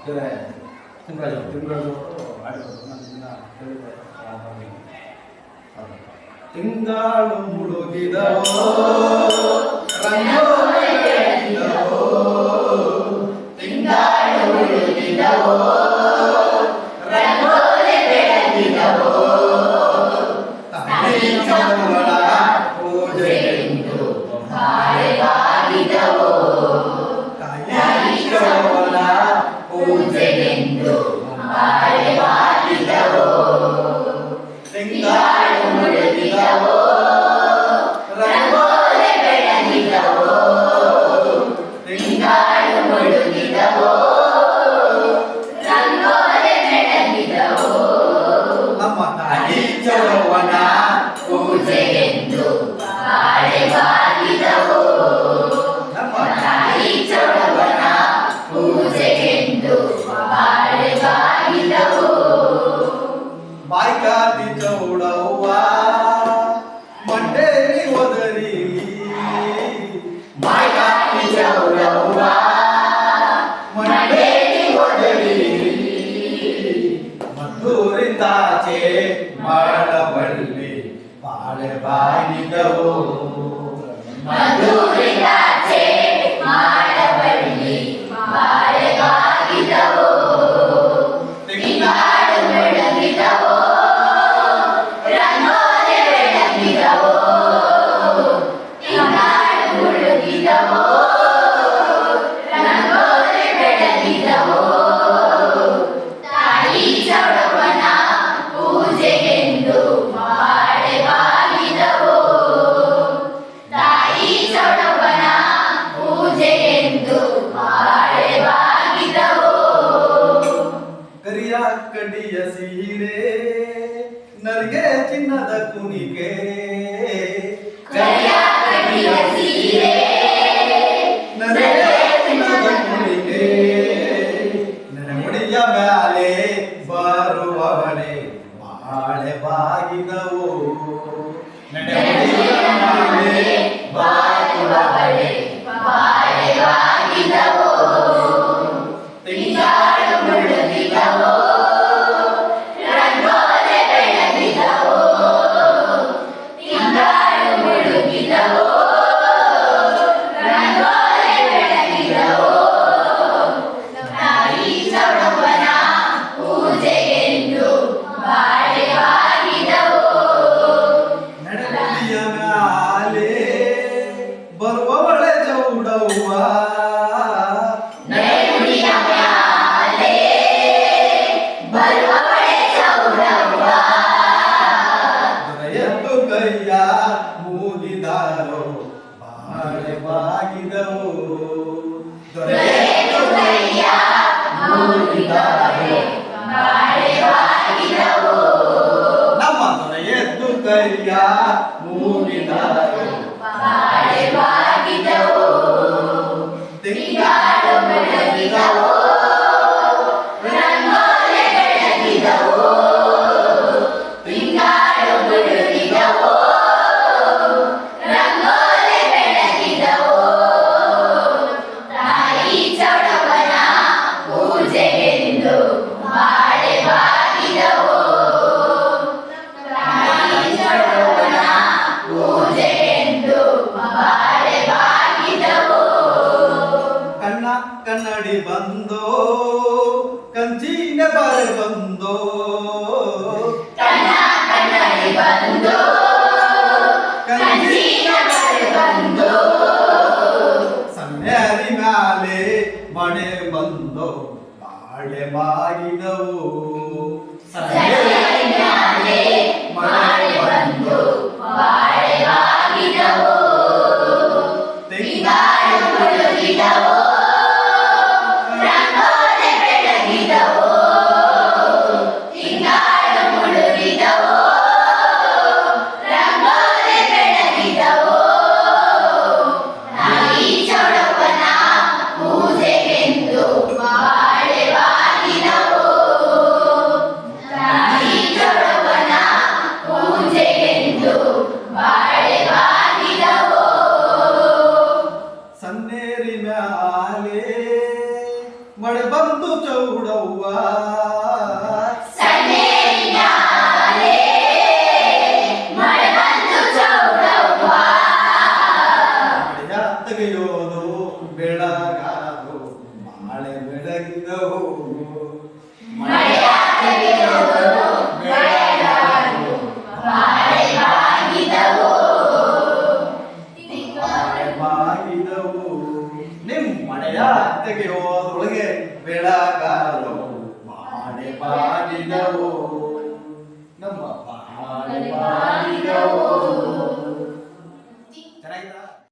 ತಿಂಗಳಾಜು ಆಡಿರೋದು ನಾನು ಇದನ್ನ ಹೇಳಿದೆ. ತಿಂಗಳು ಮುಳುಗಿದವೋ ರಂಗೋಲಿ ಬೆಳಗಿದವೋ, ತಿಂಗಳು ಮುಳುಗಿದವೋ ರಂಗೋಲಿ ಬೆಳಗಿದವೋ, ತಾಯಿ ಚೌಡವಳ ಪೂಜೆಗೆಂದು ಬಾಳೆವಾಗಿದವೋ, ತಾಯಿ ಚೌಡವಳ ಪೂಜೆಗೆಂದು ಬಾಳೆವಾಗಿದವೋ, ತಿಂಗಳು ಮುಳುಗಿದವೋ ರಂಗೋಲಿ ಬೆಳಗಿದವೋ, ತಿಂಗಳು ಮುಳುಗಿದವೋ ರಂಗೋಲಿ ಬೆಳಗಿದವೋ, ನಮ್ಮ ತಾಯಿ ಚೌಡವ್ವನ ಪೂಜೆಗೆಂದು ಬಾಳೆವಾಗಿದವೋ, ನಮ್ಮ ತಾಯಿ ಚೌಡವ್ವನ ಪೂಜೆಗೆಂದು ಬಾಳೆವಾಗಿದವೋ, ಬಾಯ್ಕಾತಿ ಚೌಡವ್ವ ಮಂಡೇರಿ ಒದರಿ, ಬಾಯ್ಕಾತಿ ಚೌಡವ್ವ ಮಂಡೇರಿ ಒದರಿ, ಮದ್ದೂರಿಂದಾಚೆ ಮಾಡಬಳ್ಳಿ ಬಾಳೆ ಬಾಗಿದವೋ, ಮದ್ದೂರಿಂದಾಚೆ ಮಾಡಬಳ್ಳಿ ಬಾಳೆ ಬಾಗಿದವೋ, ತಿಂಗಳು ಬೆಳಗಿದವೋ ರಂಗೋಲಿ ಬೆಳಗಿದವೋ, ತಿಂಗಳು ಮುಳುಗಿದವೋ ರಂಗೋಲಿ ಬೆಳಗಿದವೋ, ತಾಯಿ ಚೌಡವ್ವನ ಪೂಜೆಗೆಂದು ಬಾಳೆವಾಗಿದವೋ, ತಾಯಿ ಚೌಡವ್ವನ ಪೂಜೆಗೆಂದು ಬಾಳೆವಾಗಿದವೋ, ಕರಿಯ ಕಡಿಯ ಸೀರೆ ನರಿಗೆ ಚಿನ್ನದ ಕುಣಿಗೆ, ಕರಿಯ ಕಡಿಯ ಸೀರೆ ನರಿಗೆ ಚಿನ್ನದ ಕುಣಿಗೆ, ನರಮುಡಿಯ ಮ್ಯಾಲೆ ಬರುವವಳೆ ಬಾಳೆ ಬಾಗಿದವೋ, ನರಮುಡಿಯ ಮ್ಯಾಲೆ ಬರುವವಳೆ ಬಾಳೆ ಬಾಗಿದವೋ, ತಿಂಗಳು ಮುಳುಗಿದವೋ ರಂಗೋಲಿ ಬೆಳಗಿದವೋ, ತಿಂಗಳು ಮುಳುಗಿದವೋ ರಂಗೋಲಿ ಬೆಳಗಿದವೋ, ತಾಯಿ ಚೌಡವ್ವನ ಪೂಜೆಗೆಂದು ಬಾಳೆವಾಗಿದವೋ, ನಡಗುಡಿಯ ಮ್ಯಾಲೆ ಬರುವವಳೆ ಚೌಡವ್ವ, ನಡಗುಡಿಯ ಮ್ಯಾಲೆ ಬರುವವಳೆ ಚೌಡವ್ವ, ದೊರೆಯದ್ದು ಕೈಯ ಮೂಗಿದಾರೋ ಬಾಳೆ ಬಾಗಿದವೋ, ದೊರೆಯದ್ದು ಕೈಯ ಮೂಗಿದಾರೋ ಬಾಳೆ ಬಾಗಿದವೋ, ನಮ್ಮ ದೊರೆಯದ್ದು ಕೈಯ ಮೂಗಿದಾರೋ ಬಾಳೆ ಬಾಗಿದವೋ, ತಿಂಗಳು ಬೆಳಗಿದವೋ ರಂಗೋಲಿ ಬೆಳಗಿದವೋ, ತಿಂಗಳು ಮುಳುಗಿದವೋ ರಂಗೋಲಿ ಬೆಳಗಿದವೋ, ತಾಯಿ ಚೌಡವ್ವನ ಪೂಜೆಗೆಂದು ಬಾಳೆವಾಗಿದವೋ, ತಾಯಿ ಚೌಡವ್ವನ ಪೂಜೆಗೆಂದು ಬಾಳೆವಾಗಿದವೋ, ಕಣ್ಣ ಕನ್ನಡಿ ಬಂದೋ ಕಂಚಿನ ಬಾಳೆ ಬಂದೋ, ಕಣ್ಣ ಕನ್ನಡಿ ಬಂದೋ ಕಂಚಿನ ಬಾಳೆ ಬಂದೋ, ಸನ್ಯಾರಿ ಮ್ಯಾಲೆ ಮಳೆ ಬಂದೋ ಬಾಳೆ ಬಾಗಿದವೋ, ಸನ್ಯಾರಿ ಮ್ಯಾಲೆ ಮಳೆ ಬಂದೋ ಬಾಳೆ ಬಾಗಿದವೋ, ತಿಂಗಳು ಮುಳುಗಿದವೋ ರಂಗೋಲಿ ಬೆಳಗಿದವೋ, ತಿಂಗಳು ಮುಳುಗಿದವೋ ರಂಗೋಲಿ ಬೆಳಗಿದವೋ, ತಾಯಿ ಚೌಡವ್ವನ ಪೂಜೆಗೆಂದು ಬಾಳೆವಾಗಿದವೋ, ತಾಯಿ ಚೌಡವ್ವನ ಪೂಜೆಗೆಂದು ಬಾಳೆವಾಗಿದವೋ, ಬಂತು ಚೌಡವ್ವ